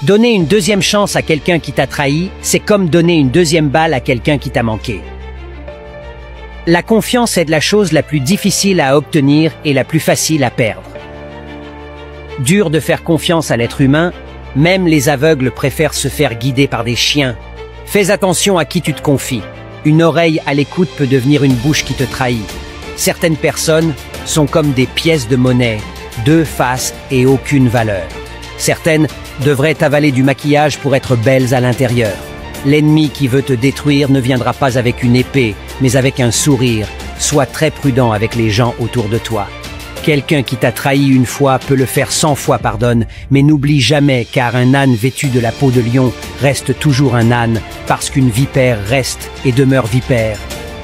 Donner une deuxième chance à quelqu'un qui t'a trahi, c'est comme donner une deuxième balle à quelqu'un qui t'a manqué. La confiance est la chose la plus difficile à obtenir et la plus facile à perdre. Dur de faire confiance à l'être humain, même les aveugles préfèrent se faire guider par des chiens. Fais attention à qui tu te confies. Une oreille à l'écoute peut devenir une bouche qui te trahit. Certaines personnes sont comme des pièces de monnaie, deux faces et aucune valeur. Certaines devraient avaler du maquillage pour être belles à l'intérieur. L'ennemi qui veut te détruire ne viendra pas avec une épée, mais avec un sourire. Sois très prudent avec les gens autour de toi. Quelqu'un qui t'a trahi une fois peut le faire 100 fois pardonne, mais n'oublie jamais, car un âne vêtu de la peau de lion reste toujours un âne, parce qu'une vipère reste et demeure vipère.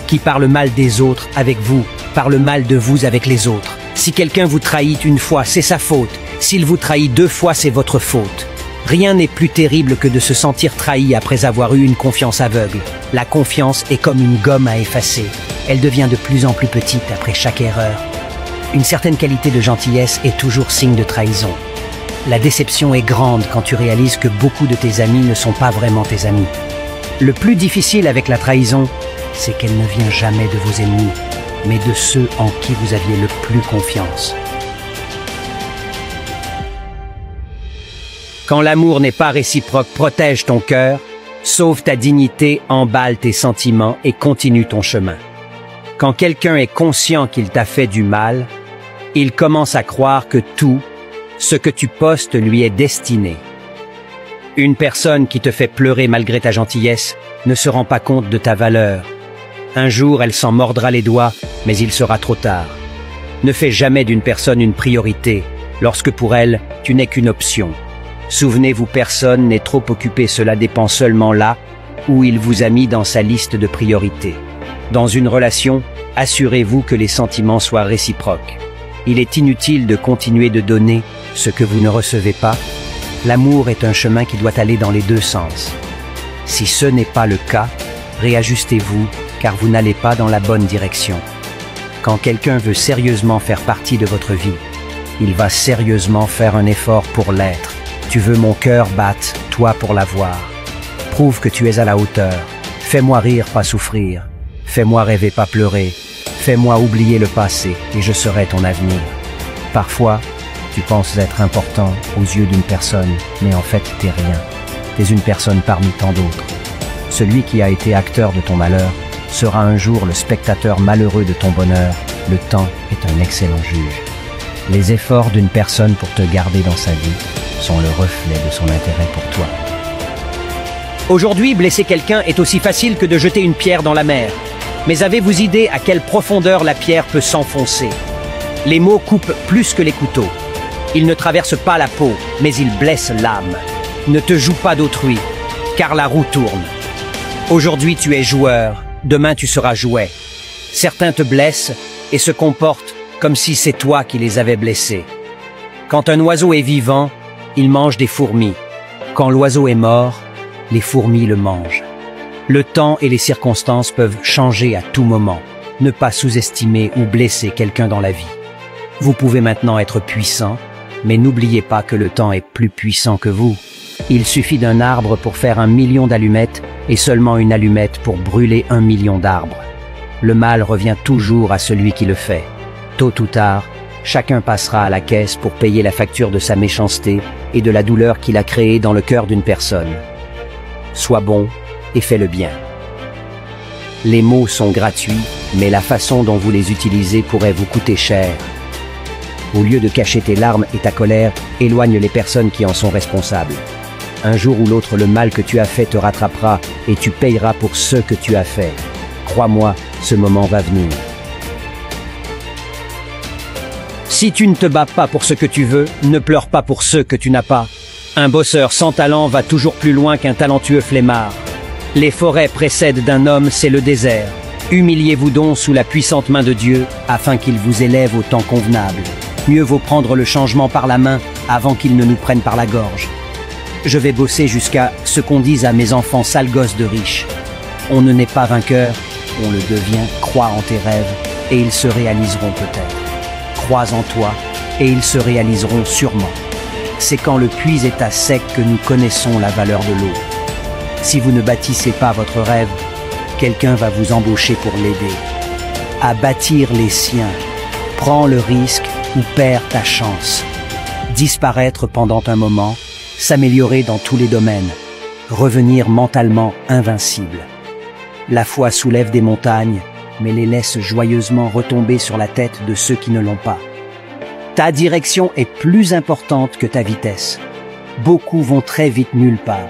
Qui parle mal des autres avec vous, parle mal de vous avec les autres. Si quelqu'un vous trahit une fois, c'est sa faute. S'il vous trahit 2 fois, c'est votre faute. Rien n'est plus terrible que de se sentir trahi après avoir eu une confiance aveugle. La confiance est comme une gomme à effacer. Elle devient de plus en plus petite après chaque erreur. Une certaine qualité de gentillesse est toujours signe de trahison. La déception est grande quand tu réalises que beaucoup de tes amis ne sont pas vraiment tes amis. Le plus difficile avec la trahison, c'est qu'elle ne vient jamais de vos ennemis, mais de ceux en qui vous aviez le plus confiance. Quand l'amour n'est pas réciproque, protège ton cœur, sauve ta dignité, emballe tes sentiments et continue ton chemin. Quand quelqu'un est conscient qu'il t'a fait du mal, il commence à croire que tout ce que tu postes lui est destiné. Une personne qui te fait pleurer malgré ta gentillesse ne se rend pas compte de ta valeur. Un jour, elle s'en mordra les doigts, mais il sera trop tard. Ne fais jamais d'une personne une priorité, lorsque pour elle, tu n'es qu'une option. Souvenez-vous, personne n'est trop occupé, cela dépend seulement là où il vous a mis dans sa liste de priorités. Dans une relation, assurez-vous que les sentiments soient réciproques. Il est inutile de continuer de donner ce que vous ne recevez pas. L'amour est un chemin qui doit aller dans les 2 sens. Si ce n'est pas le cas, réajustez-vous, car vous n'allez pas dans la bonne direction. Quand quelqu'un veut sérieusement faire partie de votre vie, il va sérieusement faire un effort pour l'être. Tu veux mon cœur batte, toi pour l'avoir. Prouve que tu es à la hauteur. Fais-moi rire, pas souffrir. Fais-moi rêver, pas pleurer. Fais-moi oublier le passé et je serai ton avenir. Parfois, tu penses être important aux yeux d'une personne, mais en fait, t'es rien. T'es une personne parmi tant d'autres. Celui qui a été acteur de ton malheur sera un jour le spectateur malheureux de ton bonheur. Le temps est un excellent juge. Les efforts d'une personne pour te garder dans sa vie sont le reflet de son intérêt pour toi. Aujourd'hui, blesser quelqu'un est aussi facile que de jeter une pierre dans la mer. Mais avez-vous idée à quelle profondeur la pierre peut s'enfoncer? Les mots coupent plus que les couteaux. Ils ne traversent pas la peau, mais ils blessent l'âme. Ne te joue pas d'autrui, car la roue tourne. Aujourd'hui, tu es joueur, demain tu seras jouet. Certains te blessent et se comportent comme si c'est toi qui les avais blessés. Quand un oiseau est vivant, il mange des fourmis. Quand l'oiseau est mort, les fourmis le mangent. Le temps et les circonstances peuvent changer à tout moment. Ne pas sous-estimer ou blesser quelqu'un dans la vie. Vous pouvez maintenant être puissant, mais n'oubliez pas que le temps est plus puissant que vous. Il suffit d'un arbre pour faire 1 million d'allumettes et seulement une allumette pour brûler 1 million d'arbres. Le mal revient toujours à celui qui le fait. Tôt ou tard, chacun passera à la caisse pour payer la facture de sa méchanceté et de la douleur qu'il a créée dans le cœur d'une personne. Sois bon et fais le bien. Les mots sont gratuits, mais la façon dont vous les utilisez pourrait vous coûter cher. Au lieu de cacher tes larmes et ta colère, éloigne les personnes qui en sont responsables. Un jour ou l'autre, le mal que tu as fait te rattrapera et tu payeras pour ce que tu as fait. Crois-moi, ce moment va venir. Si tu ne te bats pas pour ce que tu veux, ne pleure pas pour ceux que tu n'as pas. Un bosseur sans talent va toujours plus loin qu'un talentueux flemmard. Les forêts précèdent d'un homme, c'est le désert. Humiliez-vous donc sous la puissante main de Dieu, afin qu'il vous élève au temps convenable. Mieux vaut prendre le changement par la main, avant qu'il ne nous prenne par la gorge. Je vais bosser jusqu'à ce qu'on dise à mes enfants sales gosses de riches. On ne naît pas vainqueur, on le devient, crois en tes rêves, et ils se réaliseront peut-être. Crois en toi, et ils se réaliseront sûrement. C'est quand le puits est à sec que nous connaissons la valeur de l'eau. Si vous ne bâtissez pas votre rêve, quelqu'un va vous embaucher pour l'aider. À bâtir les siens, prends le risque ou perds ta chance. Disparaître pendant un moment, s'améliorer dans tous les domaines, revenir mentalement invincible. La foi soulève des montagnes, mais les laisse joyeusement retomber sur la tête de ceux qui ne l'ont pas. Ta direction est plus importante que ta vitesse. Beaucoup vont très vite nulle part.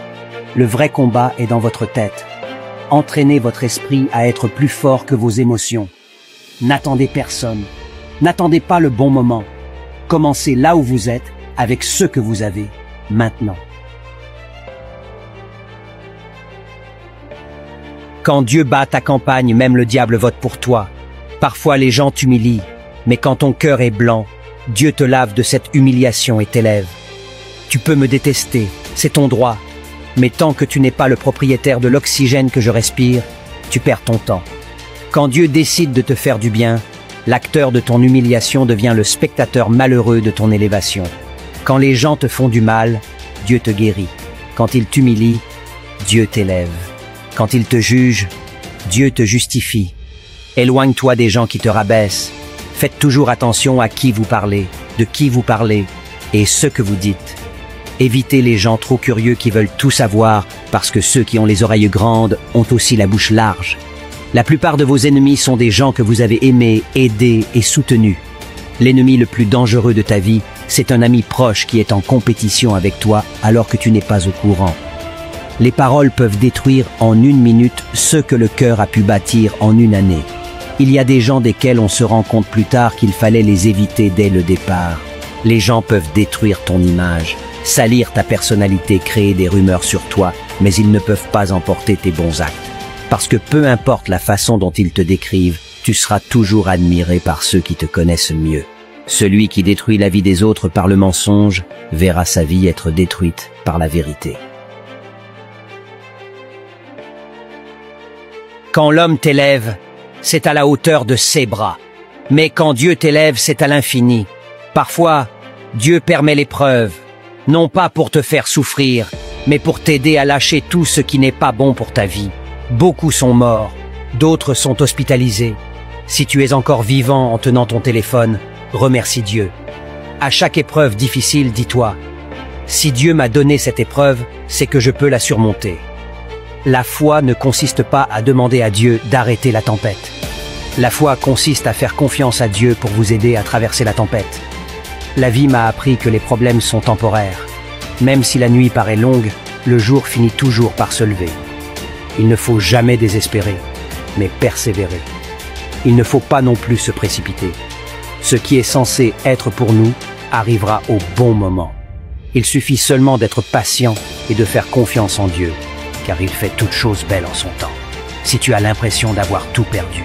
Le vrai combat est dans votre tête. Entraînez votre esprit à être plus fort que vos émotions. N'attendez personne. N'attendez pas le bon moment. Commencez là où vous êtes, avec ce que vous avez, maintenant. Quand Dieu bat ta campagne, même le diable vote pour toi. Parfois les gens t'humilient, mais quand ton cœur est blanc, Dieu te lave de cette humiliation et t'élève. Tu peux me détester, c'est ton droit, mais tant que tu n'es pas le propriétaire de l'oxygène que je respire, tu perds ton temps. Quand Dieu décide de te faire du bien, l'acteur de ton humiliation devient le spectateur malheureux de ton élévation. Quand les gens te font du mal, Dieu te guérit. Quand ils t'humilient, Dieu t'élève. Quand ils te jugent, Dieu te justifie. Éloigne-toi des gens qui te rabaissent. Faites toujours attention à qui vous parlez, de qui vous parlez et ce que vous dites. Évitez les gens trop curieux qui veulent tout savoir parce que ceux qui ont les oreilles grandes ont aussi la bouche large. La plupart de vos ennemis sont des gens que vous avez aimés, aidés et soutenus. L'ennemi le plus dangereux de ta vie, c'est un ami proche qui est en compétition avec toi alors que tu n'es pas au courant. Les paroles peuvent détruire en 1 minute ce que le cœur a pu bâtir en 1 année. Il y a des gens desquels on se rend compte plus tard qu'il fallait les éviter dès le départ. Les gens peuvent détruire ton image, salir ta personnalité, créer des rumeurs sur toi, mais ils ne peuvent pas emporter tes bons actes. Parce que peu importe la façon dont ils te décrivent, tu seras toujours admiré par ceux qui te connaissent mieux. Celui qui détruit la vie des autres par le mensonge verra sa vie être détruite par la vérité. Quand l'homme t'élève, c'est à la hauteur de ses bras. Mais quand Dieu t'élève, c'est à l'infini. Parfois, Dieu permet l'épreuve, non pas pour te faire souffrir, mais pour t'aider à lâcher tout ce qui n'est pas bon pour ta vie. Beaucoup sont morts, d'autres sont hospitalisés. Si tu es encore vivant en tenant ton téléphone, remercie Dieu. À chaque épreuve difficile, dis-toi, si Dieu m'a donné cette épreuve, c'est que je peux la surmonter. La foi ne consiste pas à demander à Dieu d'arrêter la tempête. La foi consiste à faire confiance à Dieu pour vous aider à traverser la tempête. La vie m'a appris que les problèmes sont temporaires. Même si la nuit paraît longue, le jour finit toujours par se lever. Il ne faut jamais désespérer, mais persévérer. Il ne faut pas non plus se précipiter. Ce qui est censé être pour nous arrivera au bon moment. Il suffit seulement d'être patient et de faire confiance en Dieu, car il fait toutes choses belles en son temps. Si tu as l'impression d'avoir tout perdu,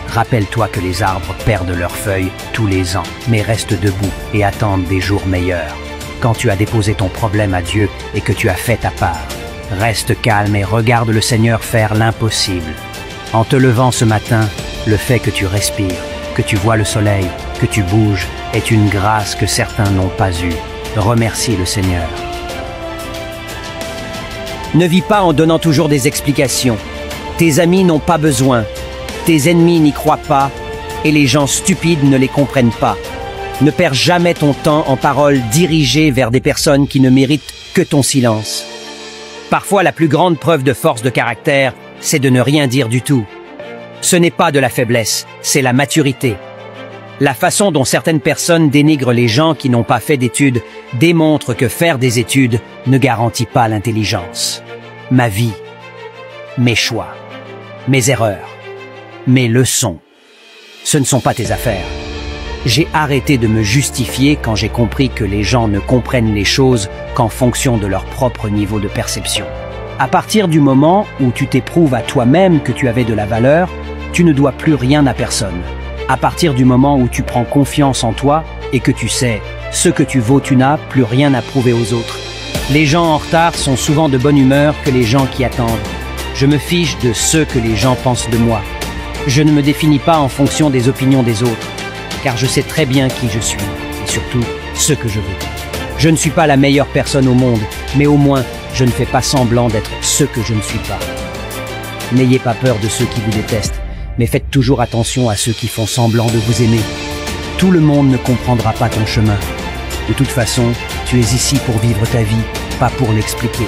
rappelle-toi que les arbres perdent leurs feuilles tous les ans, mais restent debout et attendent des jours meilleurs. Quand tu as déposé ton problème à Dieu et que tu as fait ta part, reste calme et regarde le Seigneur faire l'impossible. En te levant ce matin, le fait que tu respires, que tu vois le soleil, que tu bouges, est une grâce que certains n'ont pas eue. Remercie le Seigneur. Ne vis pas en donnant toujours des explications. Tes amis n'ont pas besoin. Tes ennemis n'y croient pas et les gens stupides ne les comprennent pas. Ne perds jamais ton temps en paroles dirigées vers des personnes qui ne méritent que ton silence. Parfois, la plus grande preuve de force de caractère, c'est de ne rien dire du tout. Ce n'est pas de la faiblesse, c'est la maturité. La façon dont certaines personnes dénigrent les gens qui n'ont pas fait d'études démontre que faire des études ne garantit pas l'intelligence. Ma vie, mes choix, mes erreurs, mes leçons, ce ne sont pas tes affaires. J'ai arrêté de me justifier quand j'ai compris que les gens ne comprennent les choses qu'en fonction de leur propre niveau de perception. À partir du moment où tu t'éprouves à toi-même que tu avais de la valeur, tu ne dois plus rien à personne. À partir du moment où tu prends confiance en toi et que tu sais ce que tu vaux, tu n'as plus rien à prouver aux autres. Les gens en retard sont souvent de bonne humeur que les gens qui attendent. Je me fiche de ce que les gens pensent de moi. Je ne me définis pas en fonction des opinions des autres, car je sais très bien qui je suis et surtout ce que je veux. Je ne suis pas la meilleure personne au monde, mais au moins, je ne fais pas semblant d'être ce que je ne suis pas. N'ayez pas peur de ceux qui vous détestent, mais faites toujours attention à ceux qui font semblant de vous aimer. Tout le monde ne comprendra pas ton chemin. De toute façon, tu es ici pour vivre ta vie, pas pour l'expliquer.